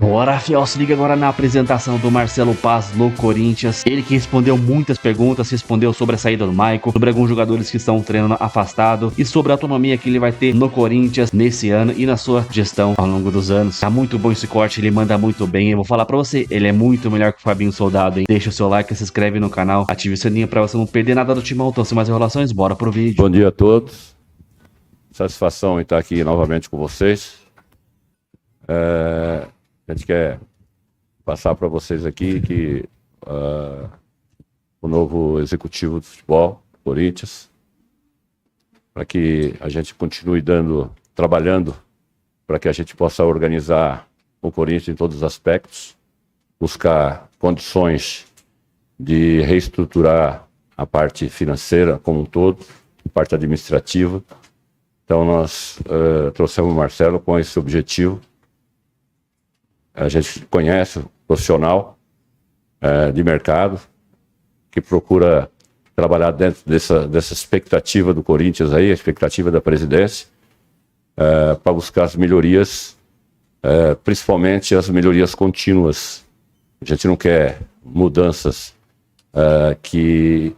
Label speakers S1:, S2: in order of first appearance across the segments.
S1: Bora, fiel, se liga agora na apresentação do Marcelo Paz no Corinthians. Ele que respondeu muitas perguntas, respondeu sobre a saída do Maicon, sobre alguns jogadores que estão treinando afastado e sobre a autonomia que ele vai ter no Corinthians nesse ano e na sua gestão ao longo dos anos. Tá muito bom esse corte, ele manda muito bem. Eu vou falar pra você, ele é muito melhor que o Fabinho Soldado, hein? Deixa o seu like, se inscreve no canal, ative o sininho pra você não perder nada do Timão. Então, sem mais enrolações, bora pro vídeo.
S2: Bom dia a todos. Satisfação em estar aqui novamente com vocês. A gente quer passar para vocês aqui que o novo executivo do futebol, Corinthians, para que a gente continue trabalhando para que a gente possa organizar o Corinthians em todos os aspectos, buscar condições de reestruturar a parte financeira como um todo, a parte administrativa. Então nós trouxemos o Marcelo com esse objetivo. A gente conhece o profissional de mercado que procura trabalhar dentro dessa expectativa do Corinthians aí, a expectativa da presidência, para buscar as melhorias, principalmente as melhorias contínuas. A gente não quer mudanças que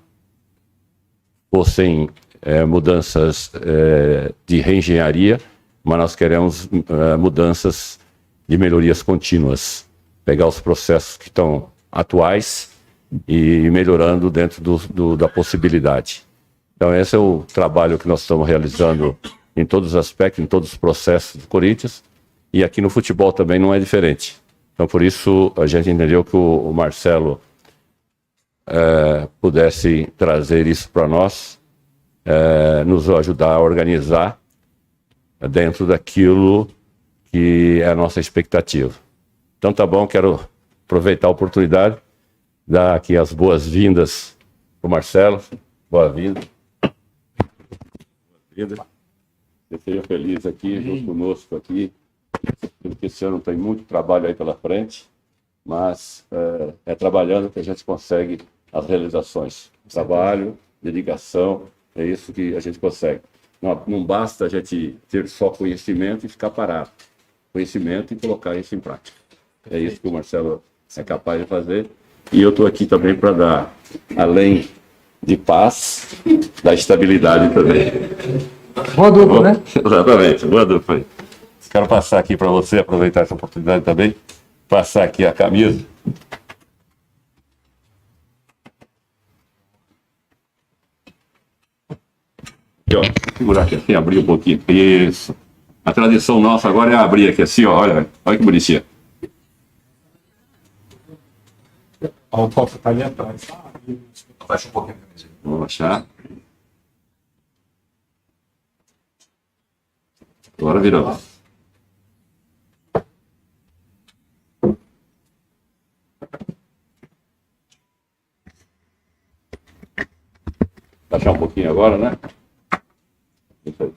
S2: fossem mudanças de reengenharia, mas nós queremos mudanças de melhorias contínuas, pegar os processos que estão atuais e melhorando dentro da possibilidade. Então esse é o trabalho que nós estamos realizando em todos os aspectos, em todos os processos do Corinthians, e aqui no futebol também não é diferente. Então por isso a gente entendeu que o Marcelo pudesse trazer isso para nós, nos ajudar a organizar dentro daquilo que é a nossa expectativa. Então tá bom, quero aproveitar a oportunidade, dar aqui as boas-vindas para o Marcelo. Boa-vinda. Seja feliz aqui, junto conosco aqui, porque esse ano tem muito trabalho aí pela frente, mas é trabalhando que a gente consegue as realizações. Trabalho, dedicação, é isso que a gente consegue. Não basta a gente ter só conhecimento e ficar parado. Conhecimento e colocar isso em prática. É isso que o Marcelo é capaz de fazer. E eu estou aqui também para dar, além de paz, da estabilidade também.
S3: Boa dupla, né?
S2: Exatamente, boa dupla. Quero passar aqui para você, aproveitar essa oportunidade também, passar aqui a camisa. Aqui, ó, segurar aqui assim, abrir um pouquinho. Isso. A tradição nossa agora é abrir aqui assim, ó, olha que bonitinha.
S3: O copo tá ali atrás.
S2: Baixa um pouquinho. Vamos baixar. Agora viramos. Baixar um pouquinho agora, né? Isso aí.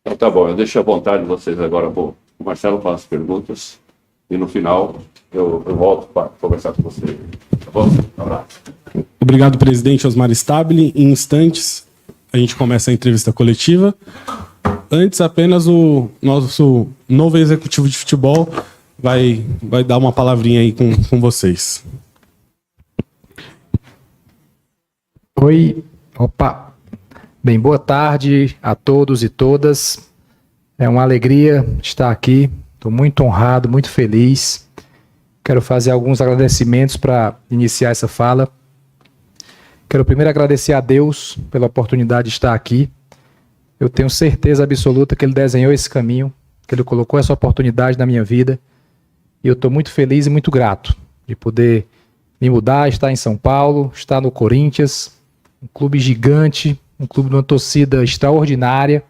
S2: Então tá bom, eu deixo à vontade vocês agora, o Marcelo faz as perguntas e no final eu volto para conversar com vocês. Tá bom? Um abraço.
S3: Obrigado, presidente Osmar Stabile. Em instantes, a gente começa a entrevista coletiva. Antes, apenas o nosso novo executivo de futebol vai dar uma palavrinha aí com vocês.
S4: Oi, opa. Bem, boa tarde a todos e todas. É uma alegria estar aqui. Estou muito honrado, muito feliz. Quero fazer alguns agradecimentos para iniciar essa fala. Quero primeiro agradecer a Deus pela oportunidade de estar aqui. Eu tenho certeza absoluta que Ele desenhou esse caminho, que Ele colocou essa oportunidade na minha vida. E eu estou muito feliz e muito grato de poder me mudar, estar em São Paulo, estar no Corinthians, um clube gigante, um clube de uma torcida extraordinária,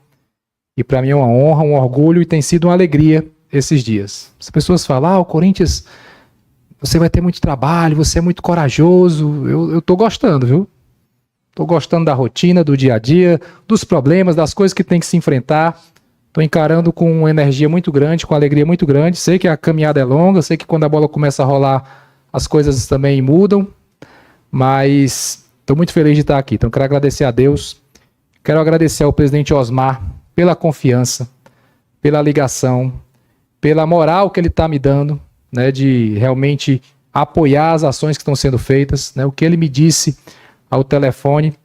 S4: e para mim é uma honra, um orgulho e tem sido uma alegria esses dias. As pessoas falam, o Corinthians, você vai ter muito trabalho, você é muito corajoso. Eu tô gostando, viu? Tô gostando da rotina, do dia a dia, dos problemas, das coisas que tem que se enfrentar. Tô encarando com uma energia muito grande, com uma alegria muito grande. Sei que a caminhada é longa, sei que quando a bola começa a rolar, as coisas também mudam, mas estou muito feliz de estar aqui. Então, quero agradecer a Deus, quero agradecer ao presidente Osmar pela confiança, pela ligação, pela moral que ele está me dando, né, de realmente apoiar as ações que estão sendo feitas, né, o que ele me disse ao telefone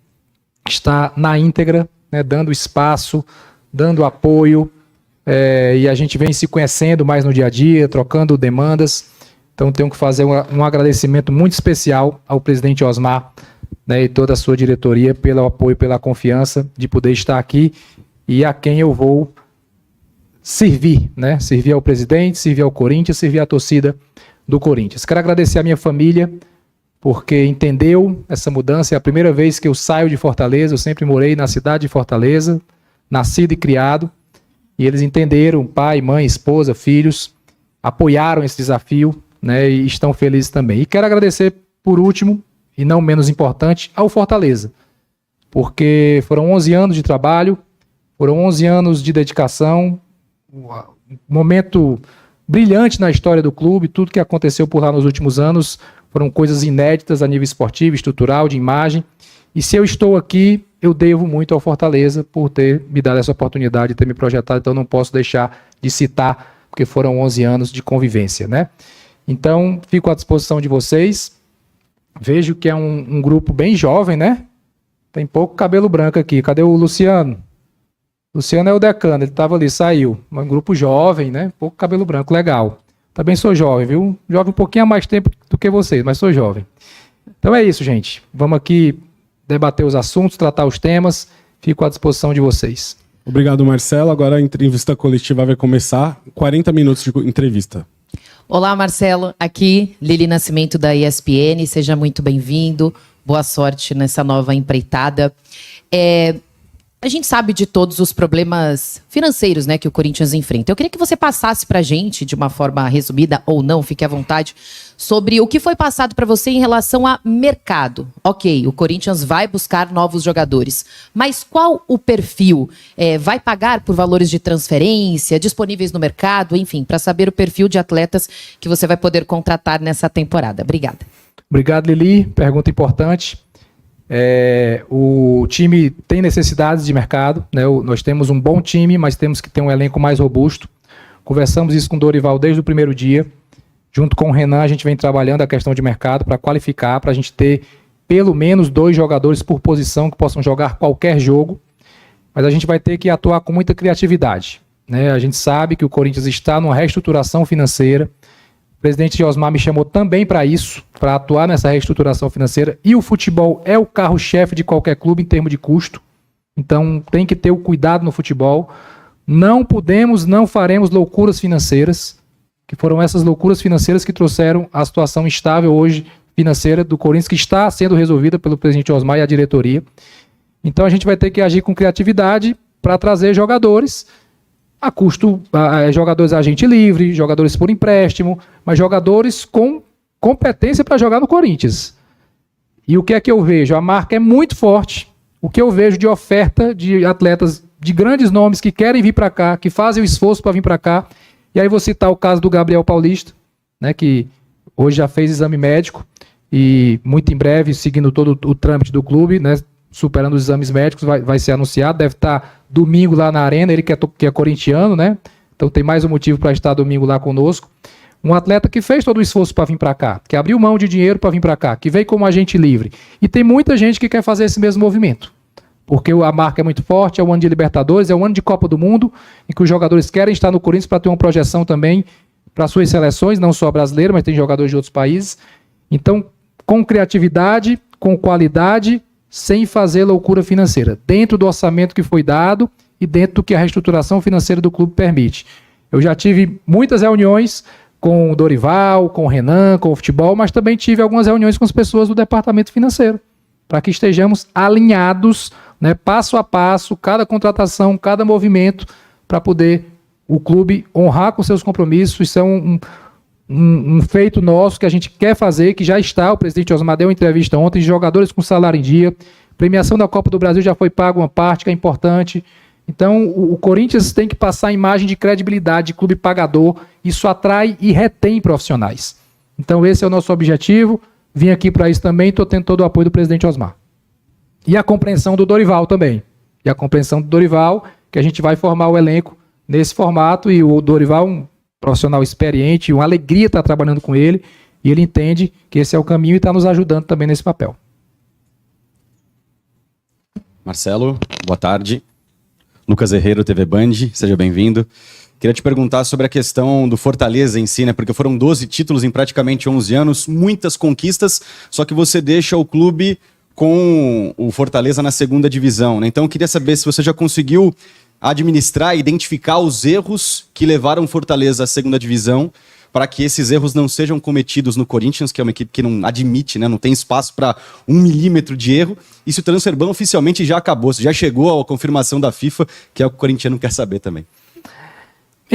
S4: está na íntegra, né, dando espaço, dando apoio, e a gente vem se conhecendo mais no dia a dia, trocando demandas. Então tenho que fazer um agradecimento muito especial ao presidente Osmar, né, e toda a sua diretoria pelo apoio, pela confiança de poder estar aqui e a quem eu vou servir, né? Servir ao presidente, servir ao Corinthians, servir à torcida do Corinthians. Quero agradecer à minha família, porque entendeu essa mudança. É a primeira vez que eu saio de Fortaleza, eu sempre morei na cidade de Fortaleza, nascido e criado, e eles entenderam, pai, mãe, esposa, filhos, apoiaram esse desafio, né, e estão felizes também. E quero agradecer, por último, e não menos importante, ao Fortaleza, porque foram 11 anos de trabalho, foram 11 anos de dedicação, um momento brilhante na história do clube. Tudo que aconteceu por lá nos últimos anos foram coisas inéditas a nível esportivo, estrutural, de imagem. E se eu estou aqui, eu devo muito ao Fortaleza por ter me dado essa oportunidade, ter me projetado. Então não posso deixar de citar, porque foram 11 anos de convivência, né? Então, fico à disposição de vocês. Vejo que é um grupo bem jovem, né? Tem pouco cabelo branco aqui. Cadê o Luciano? Luciano é o decano, ele estava ali, saiu. Um grupo jovem, né? Pouco cabelo branco, legal. Também sou jovem, viu? Jovem um pouquinho há mais tempo do que vocês, mas sou jovem. Então é isso, gente. Vamos aqui debater os assuntos, tratar os temas. Fico à disposição de vocês.
S3: Obrigado, Marcelo. Agora a entrevista coletiva vai começar. 40 minutos de entrevista.
S5: Olá, Marcelo. Aqui, Lili Nascimento da ESPN. Seja muito bem-vindo. Boa sorte nessa nova empreitada. A gente sabe de todos os problemas financeiros, né, que o Corinthians enfrenta. Eu queria que você passasse para a gente, de uma forma resumida ou não, fique à vontade, sobre o que foi passado para você em relação a mercado. Ok, o Corinthians vai buscar novos jogadores, mas qual o perfil? Vai pagar por valores de transferência, disponíveis no mercado, enfim, para saber o perfil de atletas que você vai poder contratar nessa temporada. Obrigada.
S4: Obrigado, Lili. Pergunta importante. O time tem necessidades de mercado, né? Nós temos um bom time, mas temos que ter um elenco mais robusto. Conversamos isso com o Dorival desde o primeiro dia. Junto com o Renan, a gente vem trabalhando a questão de mercado para qualificar, para a gente ter pelo menos 2 jogadores por posição que possam jogar qualquer jogo. Mas a gente vai ter que atuar com muita criatividade, né? A gente sabe que o Corinthians está numa reestruturação financeira. O presidente Osmar me chamou também para isso, para atuar nessa reestruturação financeira. E o futebol é o carro-chefe de qualquer clube em termos de custo. Então tem que ter o cuidado no futebol. Não podemos, não faremos loucuras financeiras, que foram essas loucuras financeiras que trouxeram a situação instável hoje financeira do Corinthians, que está sendo resolvida pelo presidente Osmar e a diretoria. Então a gente vai ter que agir com criatividade para trazer jogadores a custo, jogadores agente livre, jogadores por empréstimo, mas jogadores com competência para jogar no Corinthians. E o que é que eu vejo? A marca é muito forte. O que eu vejo de oferta de atletas de grandes nomes que querem vir para cá, que fazem o esforço para vir para cá. E aí vou citar o caso do Gabriel Paulista, né, que hoje já fez exame médico e muito em breve, seguindo todo o trâmite do clube, né, superando os exames médicos, vai ser anunciado, deve estar domingo lá na Arena, ele que é corintiano, né? Então tem mais um motivo para estar domingo lá conosco. Um atleta que fez todo o esforço para vir para cá, que abriu mão de dinheiro para vir para cá, que veio como agente livre. E tem muita gente que quer fazer esse mesmo movimento, porque a marca é muito forte, é o ano de Libertadores, é o ano de Copa do Mundo, em que os jogadores querem estar no Corinthians para ter uma projeção também para suas seleções, não só brasileiras, mas tem jogadores de outros países. Então, com criatividade, com qualidade, sem fazer loucura financeira, dentro do orçamento que foi dado e dentro do que a reestruturação financeira do clube permite. Eu já tive muitas reuniões com o Dorival, com o Renan, com o futebol, mas também tive algumas reuniões com as pessoas do departamento financeiro, para que estejamos alinhados, né, passo a passo, cada contratação, cada movimento, para poder o clube honrar com seus compromissos. Isso é um feito nosso que a gente quer fazer, que já está. O presidente Osmar deu uma entrevista ontem, jogadores com salário em dia, premiação da Copa do Brasil já foi paga uma parte, que é importante. Então o Corinthians tem que passar a imagem de credibilidade, de clube pagador. Isso atrai e retém profissionais. Então esse é o nosso objetivo. Vim aqui para isso também, estou tendo todo o apoio do presidente Osmar. E a compreensão do Dorival também. E a compreensão do Dorival, que a gente vai formar o elenco nesse formato, e o Dorival é um profissional experiente, uma alegria estar trabalhando com ele, e ele entende que esse é o caminho e está nos ajudando também nesse papel.
S6: Marcelo, boa tarde. Lucas Herrero, TV Band, seja bem-vindo. Queria te perguntar sobre a questão do Fortaleza em si, né? Porque foram 12 títulos em praticamente 11 anos, muitas conquistas, só que você deixa o clube com o Fortaleza na segunda divisão, né? Então eu queria saber se você já conseguiu administrar, identificar os erros que levaram o Fortaleza à segunda divisão, para que esses erros não sejam cometidos no Corinthians, que é uma equipe que não admite, né, não tem espaço para 1 milímetro de erro. E se o Transferban oficialmente já acabou, se já chegou à confirmação da FIFA, que é o que o corintiano quer saber também.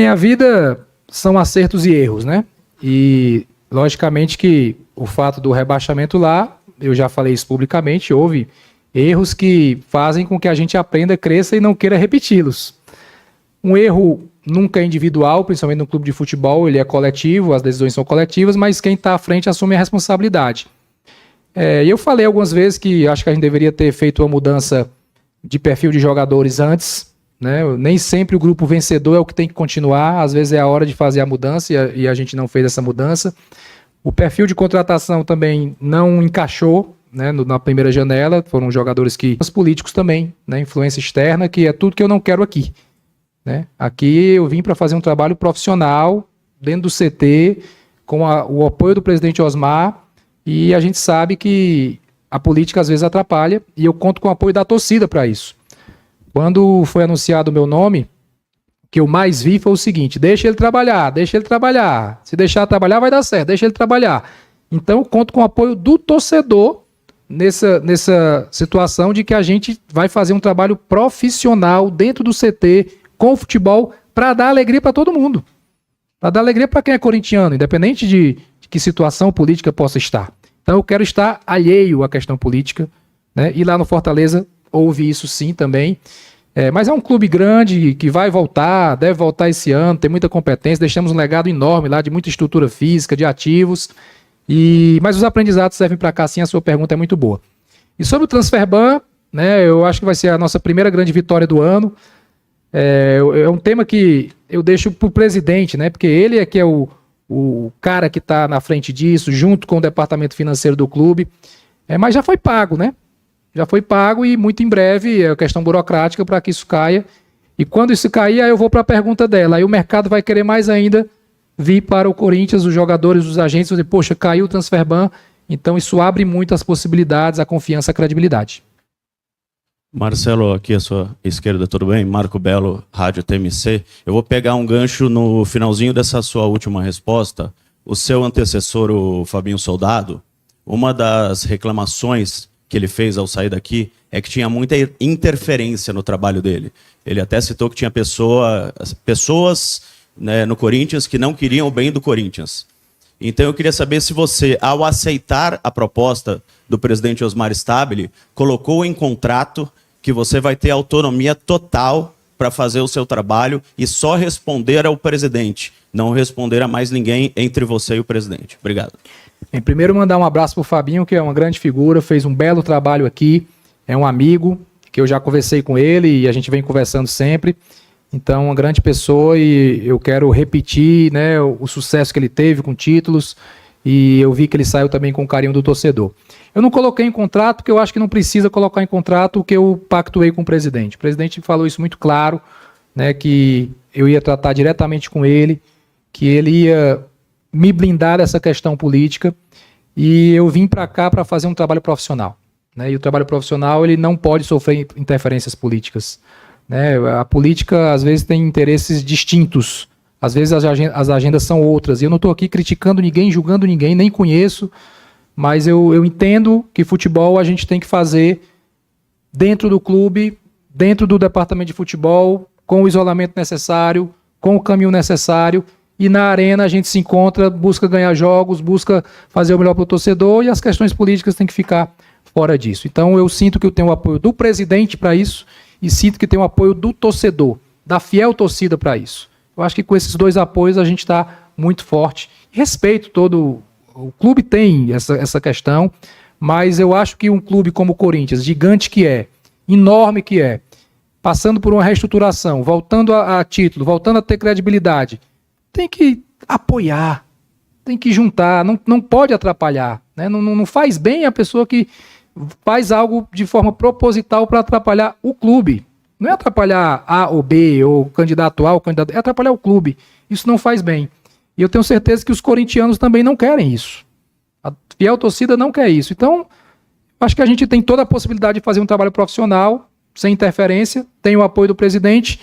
S4: A vida são acertos e erros, né? E logicamente que o fato do rebaixamento lá, eu já falei isso publicamente, houve erros que fazem com que a gente aprenda, cresça e não queira repeti-los. Um erro nunca é individual, principalmente no clube de futebol, ele é coletivo, as decisões são coletivas, mas quem está à frente assume a responsabilidade. Eu falei algumas vezes que acho que a gente deveria ter feito uma mudança de perfil de jogadores antes, né? Nem sempre o grupo vencedor é o que tem que continuar, às vezes é a hora de fazer a mudança e a gente não fez essa mudança. O perfil de contratação também não encaixou, né, na primeira janela, foram jogadores que... Os políticos também, né, influência externa, que é tudo que eu não quero aqui. Né? Aqui eu vim para fazer um trabalho profissional dentro do CT, com o apoio do presidente Osmar, e a gente sabe que a política às vezes atrapalha, e eu conto com o apoio da torcida para isso. Quando foi anunciado o meu nome, o que eu mais vi foi o seguinte: deixa ele trabalhar, se deixar trabalhar vai dar certo, deixa ele trabalhar. Então eu conto com o apoio do torcedor nessa situação de que a gente vai fazer um trabalho profissional dentro do CT, com o futebol, para dar alegria para todo mundo. Para dar alegria para quem é corintiano, independente de que situação política possa estar. Então eu quero estar alheio à questão política, né? E lá no Fortaleza houve isso sim também. Mas é um clube grande que vai voltar, deve voltar esse ano, tem muita competência, deixamos um legado enorme lá de muita estrutura física, de ativos. Mas os aprendizados servem para cá sim, a sua pergunta é muito boa. E sobre o Transferban, né, eu acho que vai ser a nossa primeira grande vitória do ano. É um tema que eu deixo para o presidente, né? Porque ele é que é o cara que está na frente disso, junto com o departamento financeiro do clube. Mas já foi pago, né? Já foi pago e muito em breve é questão burocrática para que isso caia. E quando isso cair, aí eu vou para a pergunta dela. Aí o mercado vai querer mais ainda vir para o Corinthians, os jogadores, os agentes, dizer, poxa, caiu o Transferban. Então isso abre muito as possibilidades, a confiança, a credibilidade.
S7: Marcelo, aqui à sua esquerda, tudo bem? Marco Belo, Rádio TMC. Eu vou pegar um gancho no finalzinho dessa sua última resposta. O seu antecessor, o Fabinho Soldado, uma das reclamações que ele fez ao sair daqui é que tinha muita interferência no trabalho dele. Ele até citou que tinha pessoas, né, no Corinthians que não queriam o bem do Corinthians. Então eu queria saber se você, ao aceitar a proposta do presidente Osmar Stabile, colocou em contrato que você vai ter autonomia total para fazer o seu trabalho e só responder ao presidente, não responder a mais ninguém entre você e o presidente. Obrigado.
S4: Bem, primeiro mandar um abraço para o Fabinho, que é uma grande figura, fez um belo trabalho aqui, é um amigo, que eu já conversei com ele e a gente vem conversando sempre. Então, uma grande pessoa e eu quero repetir, né, o sucesso que ele teve com títulos e eu vi que ele saiu também com o carinho do torcedor. Eu não coloquei em contrato porque eu acho que não precisa colocar em contrato o que eu pactuei com o presidente. O presidente falou isso muito claro, né, que eu ia tratar diretamente com ele, que ele ia me blindar dessa questão política e eu vim para cá para fazer um trabalho profissional. Né, e o trabalho profissional ele não pode sofrer interferências políticas. Né, a política às vezes tem interesses distintos, às vezes as agendas são outras, e eu não estou aqui criticando ninguém, julgando ninguém, nem conheço, mas eu entendo que futebol a gente tem que fazer dentro do clube, dentro do departamento de futebol, com o isolamento necessário, com o caminho necessário, e na arena a gente se encontra, busca ganhar jogos, busca fazer o melhor para o torcedor, e as questões políticas têm que ficar fora disso. Então eu sinto que eu tenho o apoio do presidente para isso, e sinto que tem o apoio do torcedor, da fiel torcida para isso. Eu acho que com esses dois apoios a gente está muito forte. Respeito todo... O clube tem essa questão, mas eu acho que um clube como o Corinthians, gigante que é, enorme que é, passando por uma reestruturação, voltando a título, voltando a ter credibilidade, tem que apoiar, tem que juntar, não pode atrapalhar, né? Não faz bem a pessoa que faz algo de forma proposital para atrapalhar o clube. Não é atrapalhar A ou B, ou candidato A ou candidato... É atrapalhar o clube. Isso não faz bem. E eu tenho certeza que os corintianos também não querem isso. A fiel torcida não quer isso. Então, acho que a gente tem toda a possibilidade de fazer um trabalho profissional, sem interferência, tem o apoio do presidente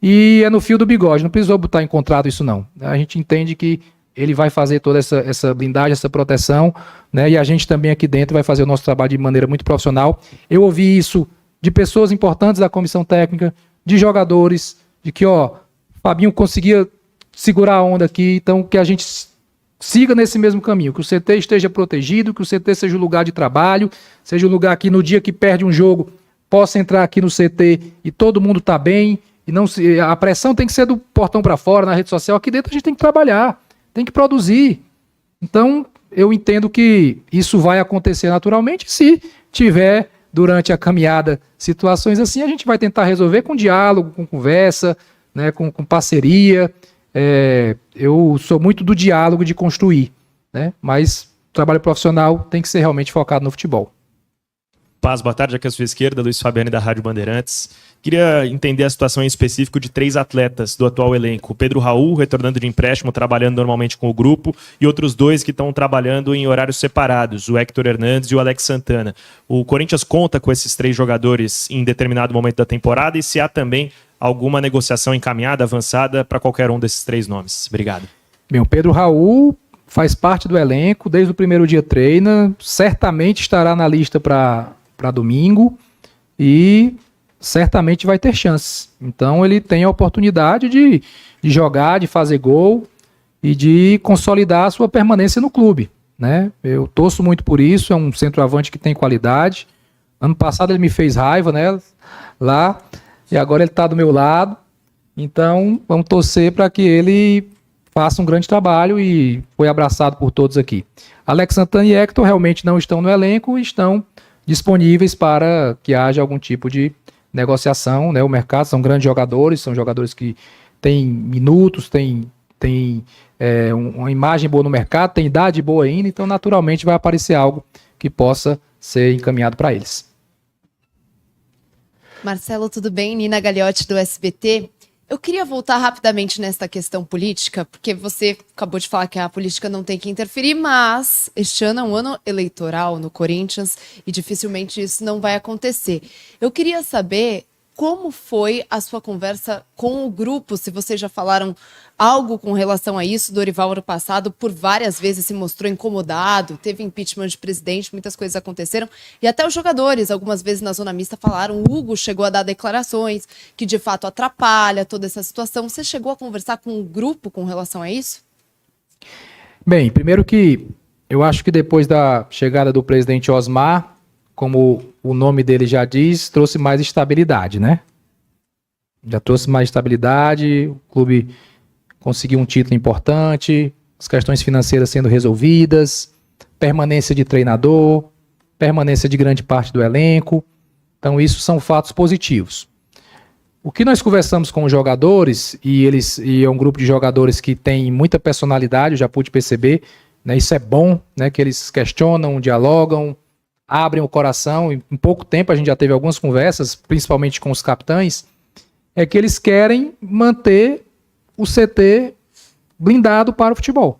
S4: e é no fio do bigode. Não precisou botar em contrato isso, não. A gente entende que ele vai fazer toda essa blindagem, essa proteção, né? E a gente também aqui dentro vai fazer o nosso trabalho de maneira muito profissional. Eu ouvi isso de pessoas importantes da comissão técnica, de jogadores, de que, Fabinho conseguia segurar a onda aqui, então que a gente siga nesse mesmo caminho, que o CT esteja protegido, que o CT seja um lugar de trabalho, seja um lugar que no dia que perde um jogo, possa entrar aqui no CT e todo mundo tá bem, e não a pressão tem que ser do portão para fora, na rede social, aqui dentro a gente tem que trabalhar, tem que produzir. Então, eu entendo que isso vai acontecer naturalmente, se tiver durante a caminhada situações assim, a gente vai tentar resolver com diálogo, com conversa, né, com parceria. Eu sou muito do diálogo, de construir, né, mas o trabalho profissional tem que ser realmente focado no futebol.
S8: Paz, boa tarde, aqui à sua esquerda, Luiz Fabiani da Rádio Bandeirantes. Queria entender a situação em específico de 3 atletas do atual elenco. O Pedro Raul, retornando de empréstimo, trabalhando normalmente com o grupo, e outros 2 que estão trabalhando em horários separados, o Héctor Hernandes e o Alex Santana. O Corinthians conta com esses 3 jogadores em determinado momento da temporada, e se há também alguma negociação encaminhada, avançada, para qualquer um desses 3 nomes. Obrigado.
S4: Bem, o Pedro Raul faz parte do elenco, desde o primeiro dia treina, certamente estará na lista para domingo e certamente vai ter chances. Então ele tem a oportunidade de jogar, de fazer gol e de consolidar a sua permanência no clube, né? Eu torço muito por isso, é um centroavante que tem qualidade. Ano passado ele me fez raiva, né, lá, e agora ele está do meu lado. Então vamos torcer para que ele faça um grande trabalho e foi abraçado por todos aqui. Alex Santana e Héctor realmente não estão no elenco e estão disponíveis para que haja algum tipo de negociação, né? O mercado são grandes jogadores, são jogadores que têm minutos, têm uma imagem boa no mercado, têm idade boa ainda, então naturalmente vai aparecer algo que possa ser encaminhado para eles.
S9: Marcelo, tudo bem? Nina Gagliotti do SBT. Eu queria voltar rapidamente nesta questão política, porque você acabou de falar que a política não tem que interferir, mas este ano é um ano eleitoral no Corinthians e dificilmente isso não vai acontecer. Eu queria saber como foi a sua conversa com o grupo, se vocês já falaram algo com relação a isso. Dorival, ano passado, por várias vezes se mostrou incomodado, teve impeachment de presidente, muitas coisas aconteceram, e até os jogadores, algumas vezes na zona mista, falaram, o Hugo chegou a dar declarações que de fato atrapalha toda essa situação. Você chegou a conversar com o grupo com relação a isso?
S4: Bem, primeiro que eu acho que depois da chegada do presidente Osmar, como o nome dele já diz, trouxe mais estabilidade, né? Já trouxe mais estabilidade, o clube conseguiu um título importante, as questões financeiras sendo resolvidas, permanência de treinador, permanência de grande parte do elenco. Então, isso são fatos positivos. O que nós conversamos com os jogadores, e é um grupo de jogadores que tem muita personalidade, eu já pude perceber, né? Isso é bom, né? Que eles questionam, dialogam, abrem o coração. Em pouco tempo a gente já teve algumas conversas, principalmente com os capitães, é que eles querem manter o CT blindado para o futebol,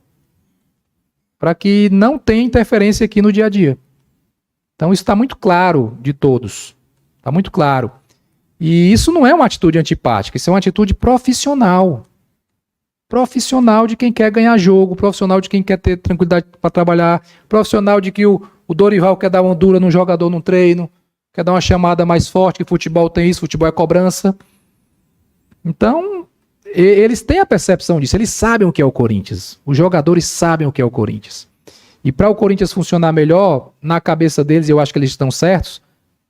S4: para que não tenha interferência aqui no dia a dia. Então isso está muito claro de todos, está muito claro. E isso não é uma atitude antipática, isso é uma atitude profissional. Profissional de quem quer ganhar jogo, profissional de quem quer ter tranquilidade para trabalhar, profissional de que o Dorival quer dar uma dura num jogador num treino, quer dar uma chamada mais forte, que futebol tem isso, futebol é cobrança. Então, eles têm a percepção disso, eles sabem o que é o Corinthians, os jogadores sabem o que é o Corinthians. E para o Corinthians funcionar melhor, na cabeça deles, eu acho que eles estão certos,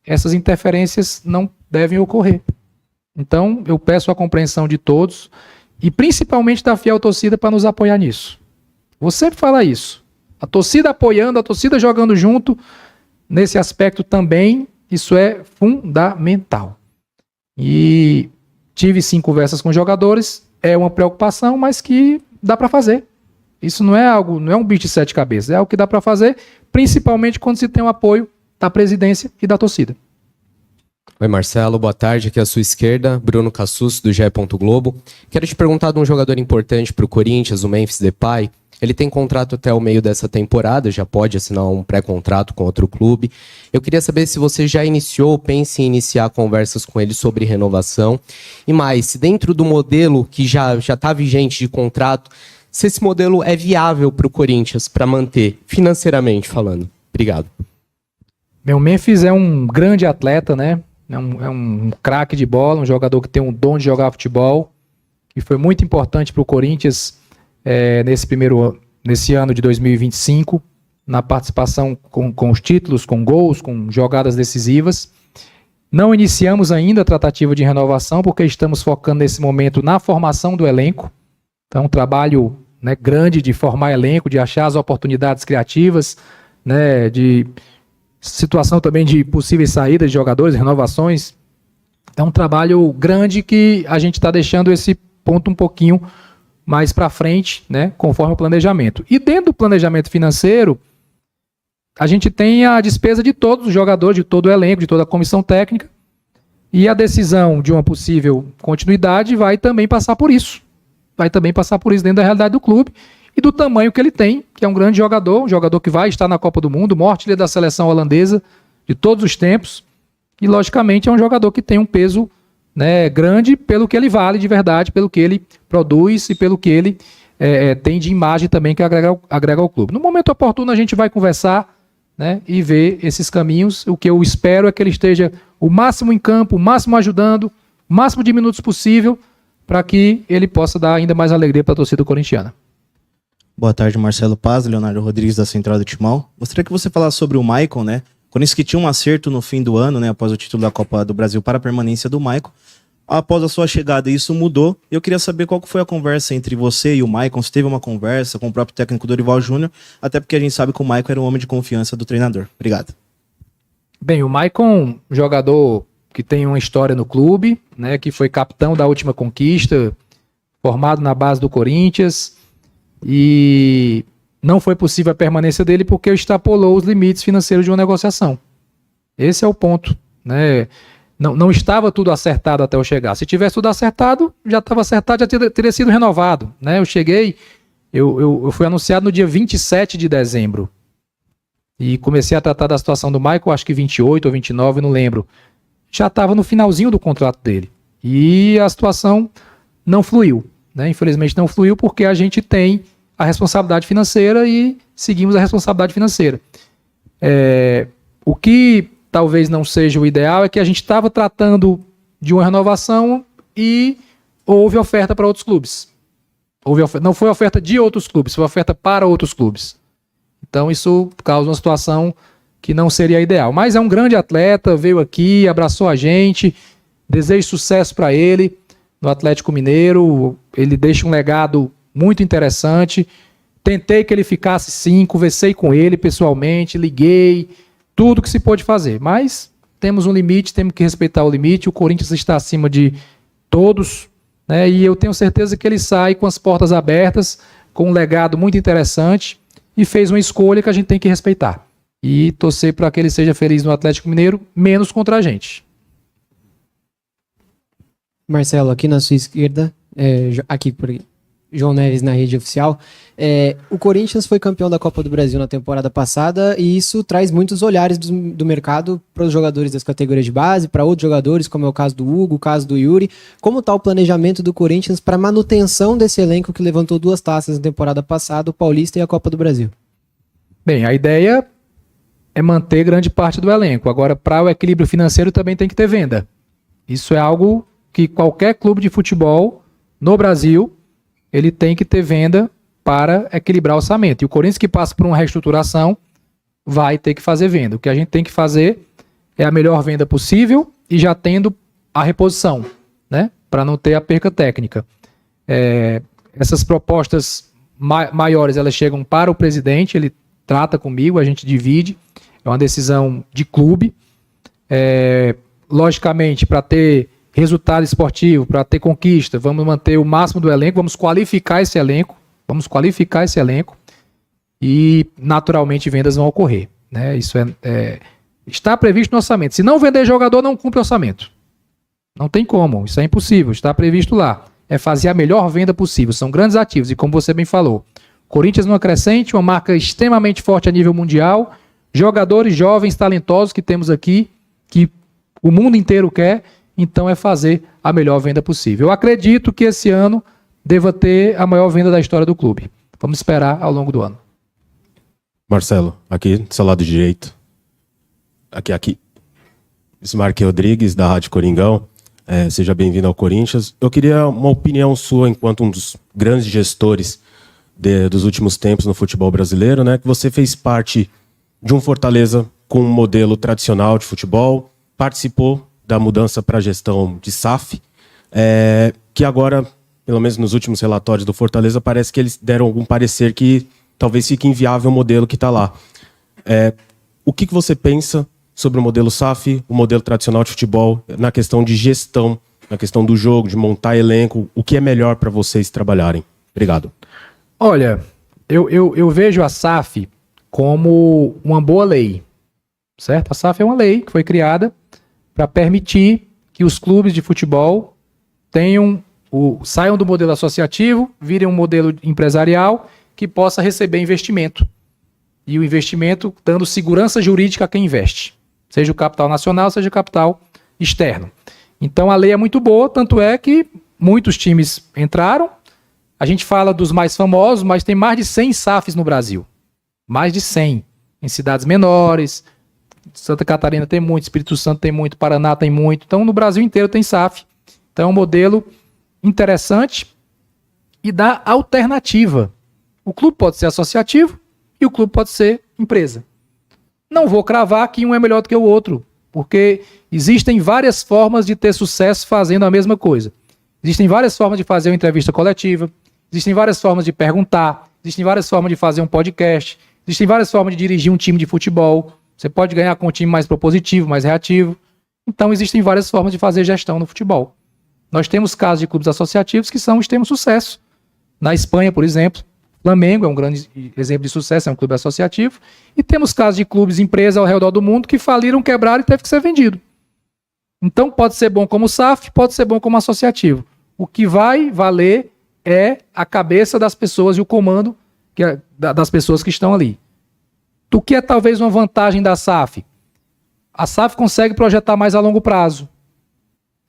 S4: essas interferências não devem ocorrer. Então, eu peço a compreensão de todos, e principalmente da fiel torcida para nos apoiar nisso. Vou sempre falar isso. A torcida apoiando, a torcida jogando junto, nesse aspecto também, isso é fundamental. E tive sim conversas com jogadores, é uma preocupação, mas que dá para fazer. Isso não é algo, não é um bicho de 7 cabeças, é algo que dá para fazer, principalmente quando se tem o apoio da presidência e da torcida.
S10: Oi, Marcelo, boa tarde. Aqui à sua esquerda, Bruno Cassus, do GE. Globo. Quero te perguntar de um jogador importante para o Corinthians, o Memphis Depay. Ele tem contrato até o meio dessa temporada, já pode assinar um pré-contrato com outro clube. Eu queria saber se você já iniciou ou pensa em iniciar conversas com ele sobre renovação. E mais, se dentro do modelo que já está vigente de contrato, se esse modelo é viável para o Corinthians, para manter, financeiramente falando. Obrigado.
S4: O Memphis é um grande atleta, né? É um craque de bola, um jogador que tem um dom de jogar futebol, que foi muito importante para o Corinthians nesse ano de 2025, na participação com os títulos, com gols, com jogadas decisivas. Não iniciamos ainda a tratativa de renovação, porque estamos focando nesse momento na formação do elenco. Então, um trabalho, né, grande de formar elenco, de achar as oportunidades criativas, né, de situação também de possíveis saídas de jogadores, renovações. É um trabalho grande que a gente está deixando esse ponto um pouquinho mais para frente, né, conforme o planejamento. E dentro do planejamento financeiro, a gente tem a despesa de todos os jogadores, de todo o elenco, de toda a comissão técnica, e a decisão de uma possível continuidade vai também passar por isso. Vai também passar por isso dentro da realidade do clube e do tamanho que ele tem, que é um grande jogador, um jogador que vai estar na Copa do Mundo, maior artilheiro da seleção holandesa de todos os tempos, e logicamente é um jogador que tem um peso, né, grande pelo que ele vale de verdade, pelo que ele produz e pelo que ele tem de imagem também que agrega ao clube. No momento oportuno a gente vai conversar, né, e ver esses caminhos. O que eu espero é que ele esteja o máximo em campo, o máximo ajudando, o máximo de minutos possível, para que ele possa dar ainda mais alegria para a torcida corintiana.
S11: Boa tarde, Marcelo Paz, Leonardo Rodrigues da Central do Timão. Gostaria que você falasse sobre o Maicon, né? Corinthians que tinha um acerto no fim do ano, né, após o título da Copa do Brasil para a permanência do Maicon. Após a sua chegada, isso mudou. Eu queria saber qual foi a conversa entre você e o Maicon, se teve uma conversa com o próprio técnico Dorival Júnior, até porque a gente sabe que o Maicon era um homem de confiança do treinador. Obrigado.
S4: Bem, o Maicon, jogador que tem uma história no clube, né, que foi capitão da última conquista, formado na base do Corinthians, e não foi possível a permanência dele porque extrapolou os limites financeiros de uma negociação. Esse é o ponto, né? Não estava tudo acertado até eu chegar. Se tivesse tudo acertado, já estava acertado, já teria sido renovado, né? Eu cheguei, eu fui anunciado no dia 27 de dezembro e comecei a tratar da situação do Maicon, acho que 28 ou 29, não lembro. Já estava no finalzinho do contrato dele e a situação não fluiu, né? Infelizmente não fluiu porque a gente tem a responsabilidade financeira e seguimos a responsabilidade financeira. O que talvez não seja o ideal é que a gente estava tratando de uma renovação e houve oferta para outros clubes. Não foi oferta de outros clubes, foi oferta para outros clubes. Então isso causa uma situação que não seria ideal. Mas é um grande atleta, veio aqui, abraçou a gente, desejo sucesso para ele no Atlético Mineiro, ele deixa um legado muito interessante. Tentei que ele ficasse sim, conversei com ele pessoalmente, liguei, tudo que se pôde fazer. Mas temos um limite, temos que respeitar o limite. O Corinthians está acima de todos, né? E eu tenho certeza que ele sai com as portas abertas, com um legado muito interessante e fez uma escolha que a gente tem que respeitar. E torcer para que ele seja feliz no Atlético Mineiro, menos contra a gente.
S12: Marcelo, aqui na sua esquerda, aqui por João Neves na rede oficial. O Corinthians foi campeão da Copa do Brasil na temporada passada e isso traz muitos olhares do mercado para os jogadores das categorias de base, para outros jogadores, como é o caso do Hugo, o caso do Yuri. Como está o planejamento do Corinthians para manutenção desse elenco que levantou 2 taças na temporada passada, o Paulista e a Copa do Brasil?
S4: Bem, a ideia é manter grande parte do elenco. Agora, para o equilíbrio financeiro também tem que ter venda. Isso é algo que qualquer clube de futebol no Brasil ele tem que ter venda para equilibrar o orçamento. E o Corinthians que passa por uma reestruturação vai ter que fazer venda. O que a gente tem que fazer é a melhor venda possível e já tendo a reposição, né? Para não ter a perca técnica. Essas propostas maiores, elas chegam para o presidente, ele trata comigo, a gente divide. É uma decisão de clube. Logicamente, para ter resultado esportivo, para ter conquista, vamos manter o máximo do elenco, vamos qualificar esse elenco, e naturalmente vendas vão ocorrer, né? Isso está previsto no orçamento. Se não vender jogador, não cumpre orçamento. Não tem como, isso é impossível, está previsto lá. É fazer a melhor venda possível, são grandes ativos, e como você bem falou, Corinthians numa crescente, uma marca extremamente forte a nível mundial, jogadores jovens, talentosos que temos aqui, que o mundo inteiro quer, então é fazer a melhor venda possível. Eu acredito que esse ano deva ter a maior venda da história do clube. Vamos esperar ao longo do ano.
S3: Marcelo, aqui do seu lado direito. Aqui. Bismarck Rodrigues, da Rádio Coringão. Seja bem-vindo ao Corinthians. Eu queria uma opinião sua, enquanto um dos grandes gestores dos últimos tempos no futebol brasileiro, né? Que você fez parte de um Fortaleza com um modelo tradicional de futebol, participou da mudança para a gestão de SAF, que agora, pelo menos nos últimos relatórios do Fortaleza, parece que eles deram algum parecer que talvez fique inviável o modelo que está lá. O que você pensa sobre o modelo SAF, o modelo tradicional de futebol, na questão de gestão, na questão do jogo, de montar elenco, o que é melhor para vocês trabalharem? Obrigado.
S4: Olha, eu vejo a SAF como uma boa lei, certo? A SAF é uma lei que foi criada para permitir que os clubes de futebol saiam do modelo associativo, virem um modelo empresarial que possa receber investimento. E o investimento dando segurança jurídica a quem investe, seja o capital nacional, seja o capital externo. Então a lei é muito boa, tanto é que muitos times entraram. A gente fala dos mais famosos, mas tem mais de 100 SAFs no Brasil. Mais de 100. Em cidades menores, Santa Catarina tem muito, Espírito Santo tem muito, Paraná tem muito. Então no Brasil inteiro tem SAF. Então é um modelo interessante e dá alternativa. O clube pode ser associativo e o clube pode ser empresa. Não vou cravar que um é melhor do que o outro, porque existem várias formas de ter sucesso fazendo a mesma coisa. Existem várias formas de fazer uma entrevista coletiva, existem várias formas de perguntar, existem várias formas de fazer um podcast, existem várias formas de dirigir um time de futebol. Você pode ganhar com um time mais propositivo, mais reativo. Então existem várias formas de fazer gestão no futebol. Nós temos casos de clubes associativos que são extremo sucesso. Na Espanha, por exemplo, Flamengo é um grande exemplo de sucesso, é um clube associativo. E temos casos de clubes, empresas ao redor do mundo que faliram, quebraram e teve que ser vendido. Então pode ser bom como SAF, pode ser bom como associativo. O que vai valer é a cabeça das pessoas e o comando das pessoas que estão ali. O que é talvez uma vantagem da SAF? A SAF consegue projetar mais a longo prazo.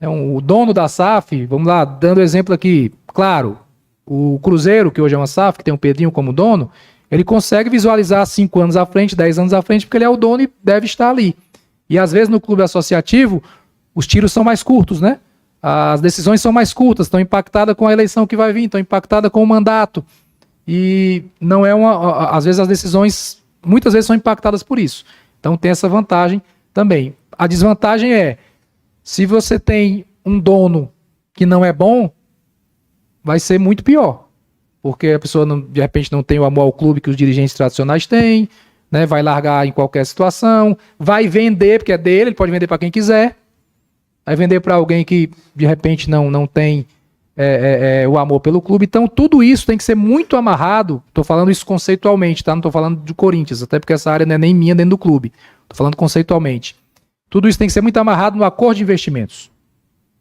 S4: O dono da SAF, vamos lá, dando exemplo aqui, claro, o Cruzeiro, que hoje é uma SAF, que tem o Pedrinho como dono, ele consegue visualizar 5 anos à frente, 10 anos à frente, porque ele é o dono e deve estar ali. E às vezes no clube associativo, os tiros são mais curtos, né? As decisões são mais curtas, estão impactadas com a eleição que vai vir, estão impactadas com o mandato. E não é às vezes as decisões, muitas vezes são impactadas por isso. Então tem essa vantagem também. A desvantagem é, se você tem um dono que não é bom, vai ser muito pior. Porque a pessoa, de repente, não tem o amor ao clube que os dirigentes tradicionais têm, né? Vai largar em qualquer situação, vai vender, porque é dele, ele pode vender para quem quiser, vai vender para alguém que, de repente, não tem o amor pelo clube. Então, tudo isso tem que ser muito amarrado. Estou falando isso conceitualmente, tá? Não estou falando de Corinthians, até porque essa área não é nem minha dentro do clube. Estou falando conceitualmente. Tudo isso tem que ser muito amarrado no acordo de investimentos.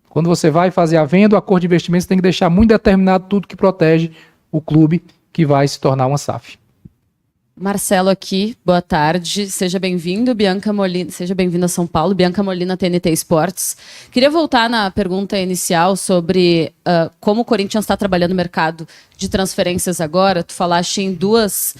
S4: Quando você vai fazer a venda, o acordo de investimentos tem que deixar muito determinado tudo que protege o clube que vai se tornar uma SAF.
S13: Marcelo aqui, boa tarde, seja bem-vindo, Bianca Molina, seja bem-vindo a São Paulo, Bianca Molina, TNT Esportes. Queria voltar na pergunta inicial sobre como o Corinthians está trabalhando no mercado de transferências agora. Tu falaste em duas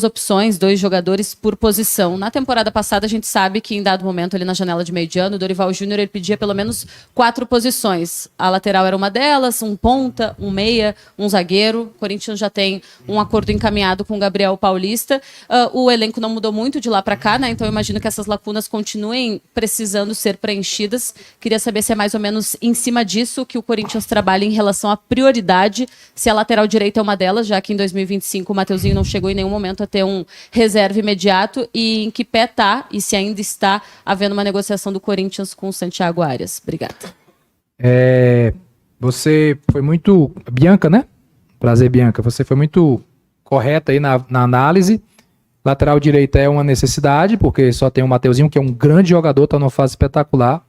S13: opções, 2 jogadores por posição. Na temporada passada a gente sabe que em dado momento ali na janela de meio de ano, o Dorival Júnior ele pedia pelo menos 4 posições. A lateral era uma delas, um ponta, um meia, um zagueiro. O Corinthians já tem um acordo encaminhado com o Gabriel Paulista. O elenco não mudou muito de lá para cá, né? Então eu imagino que essas lacunas continuem precisando ser preenchidas. Queria saber se é mais ou menos em cima disso que o Corinthians trabalha em relação à prioridade, se a lateral direita é uma delas, já que em 2025 o Mateuzinho não chegou em nenhum momento a ter um reserva imediato, e em que pé está e se ainda está havendo uma negociação do Corinthians com o Santiago Arias. Obrigada.
S4: Você foi muito... Bianca, né? Prazer, Bianca. Você foi muito correta aí na análise. Lateral direita é uma necessidade, porque só tem o Mateuzinho, que é um grande jogador, está numa fase espetacular.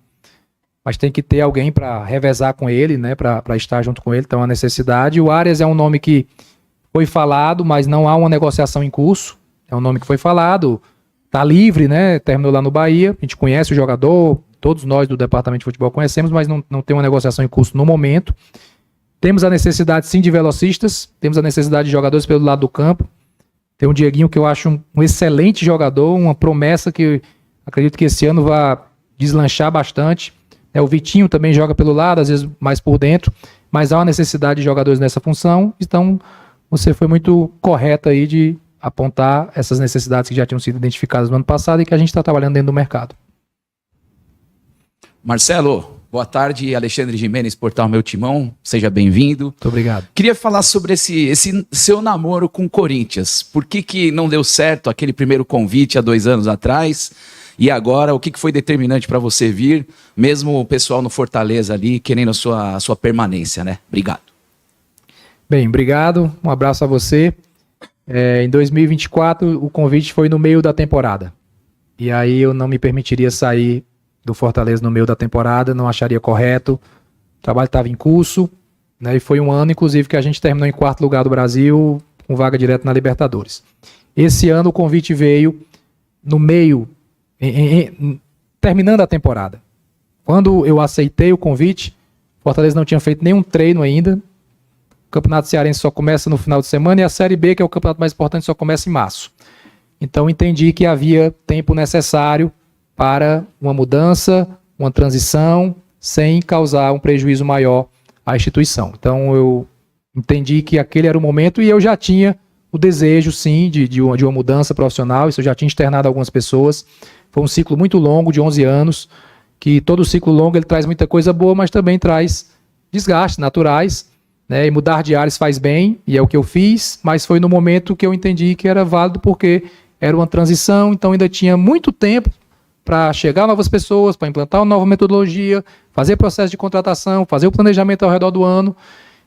S4: Mas tem que ter alguém para revezar com ele, né? Para estar junto com ele, então é uma necessidade. O Arias é um nome que foi falado, mas não há uma negociação em curso. É um nome que foi falado, tá livre, né? Terminou lá no Bahia. A gente conhece o jogador, todos nós do departamento de futebol conhecemos, mas não tem uma negociação em curso no momento. Temos a necessidade, sim, de velocistas. Temos a necessidade de jogadores pelo lado do campo. Tem o Dieguinho, que eu acho um excelente jogador, uma promessa que acredito que esse ano vai deslanchar bastante. O Vitinho também joga pelo lado, às vezes mais por dentro, mas há uma necessidade de jogadores nessa função. Então, você foi muito correta aí de apontar essas necessidades que já tinham sido identificadas no ano passado e que a gente está trabalhando dentro do mercado.
S14: Marcelo, boa tarde. Alexandre Gimenez, Portal Meu Timão. Seja bem-vindo.
S4: Muito obrigado.
S14: Queria falar sobre esse seu namoro com o Corinthians. Por que não deu certo aquele primeiro convite há 2 anos atrás? E agora, o que foi determinante para você vir, mesmo o pessoal no Fortaleza ali querendo a sua permanência, né? Obrigado.
S4: Bem, obrigado. Um abraço a você. Em 2024, o convite foi no meio da temporada. E aí eu não me permitiria sair do Fortaleza no meio da temporada, não acharia correto. O trabalho estava em curso, né? E foi um ano, inclusive, que a gente terminou em 4º lugar do Brasil, com vaga direta na Libertadores. Esse ano o convite veio no meio, terminando a temporada. Quando eu aceitei o convite, Fortaleza não tinha feito nenhum treino ainda. O Campeonato Cearense só começa no final de semana e a Série B, que é o campeonato mais importante, só começa em março. Então entendi que havia tempo necessário para uma mudança, uma transição, sem causar um prejuízo maior à instituição. Então eu entendi que aquele era o momento e eu já tinha o desejo, sim, de uma mudança profissional. Isso eu já tinha externado a algumas pessoas. Foi um ciclo muito longo, de 11 anos, que todo ciclo longo ele traz muita coisa boa, mas também traz desgastes naturais, né? E mudar de áreas faz bem, e é o que eu fiz, mas foi no momento que eu entendi que era válido, porque era uma transição, então ainda tinha muito tempo para chegar novas pessoas, para implantar uma nova metodologia, fazer processo de contratação, fazer o planejamento ao redor do ano.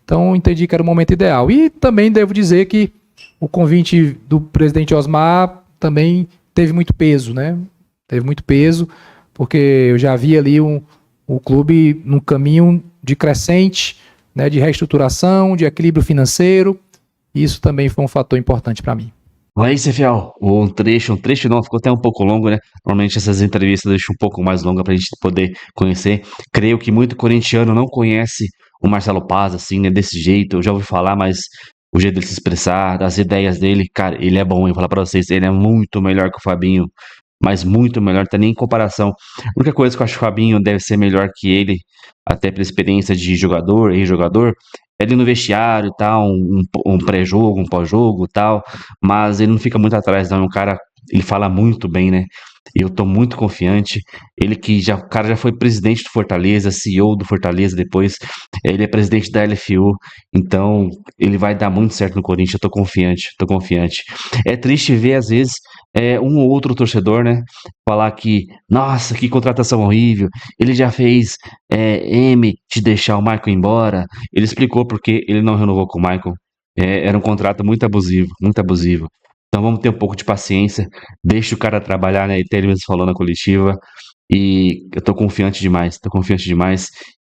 S4: Então entendi que era o momento ideal. E também devo dizer que o convite do presidente Osmar também teve muito peso, né? Teve muito peso, porque eu já vi ali o clube num caminho de crescente, né, de reestruturação, de equilíbrio financeiro. Isso também foi um fator importante para mim.
S1: Aí, Cefiel, um trecho não, ficou até um pouco longo, né? Normalmente essas entrevistas deixam um pouco mais longa pra gente poder conhecer. Creio que muito corintiano não conhece o Marcelo Paz, assim, né? Desse jeito. Eu já ouvi falar, mas o jeito dele se expressar, as ideias dele, cara, ele é bom, eu vou falar pra vocês, ele é muito melhor que o Fabinho, mas muito melhor, não tem nem comparação. A única coisa que eu acho que o Fabinho deve ser melhor que ele, até pela experiência de jogador, ex-jogador, ele no vestiário e tal, um pré-jogo, um pós-jogo e tal, mas ele não fica muito atrás, não. É um cara, ele fala muito bem, né? Eu tô muito confiante. O cara já foi presidente do Fortaleza, CEO do Fortaleza depois, ele é presidente da LFU, então ele vai dar muito certo no Corinthians, eu tô confiante. É triste ver, às vezes, um ou outro torcedor, né, falar que, nossa, que contratação horrível, ele já fez de deixar o Michael embora, ele explicou porque ele não renovou com o Michael, era um contrato muito abusivo. Então vamos ter um pouco de paciência, deixa o cara trabalhar, né? Ele mesmo falou na coletiva, e eu tô confiante demais.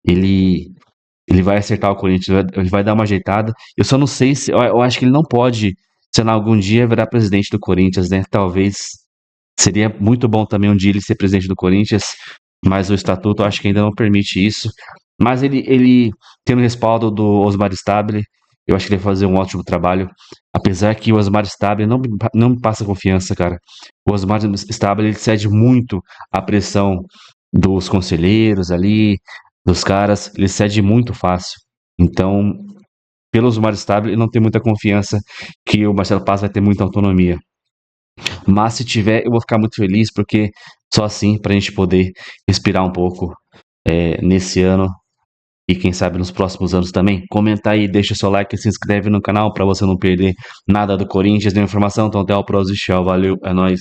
S1: Ele vai acertar o Corinthians, ele vai dar uma ajeitada. Eu só não sei se, eu acho que ele não pode, sei lá, algum dia virar presidente do Corinthians, né? Talvez seria muito bom também um dia ele ser presidente do Corinthians, mas o estatuto eu acho que ainda não permite isso. Mas ele tem o respaldo do Osmar Stabile, eu acho que ele vai fazer um ótimo trabalho. Apesar que o Osmar Stabile não me passa confiança, cara. O Osmar Stabile, ele cede muito à pressão dos conselheiros ali, dos caras, ele cede muito fácil. Então, pelo Osmar Stabile, ele não tem muita confiança que o Marcelo Paz vai ter muita autonomia. Mas se tiver, eu vou ficar muito feliz, porque só assim, pra gente poder respirar um pouco nesse ano, e quem sabe nos próximos anos também. Comenta aí, deixa seu like e se inscreve no canal para você não perder nada do Corinthians, nenhuma informação. Então até o próximo, tchau, valeu, é nóis.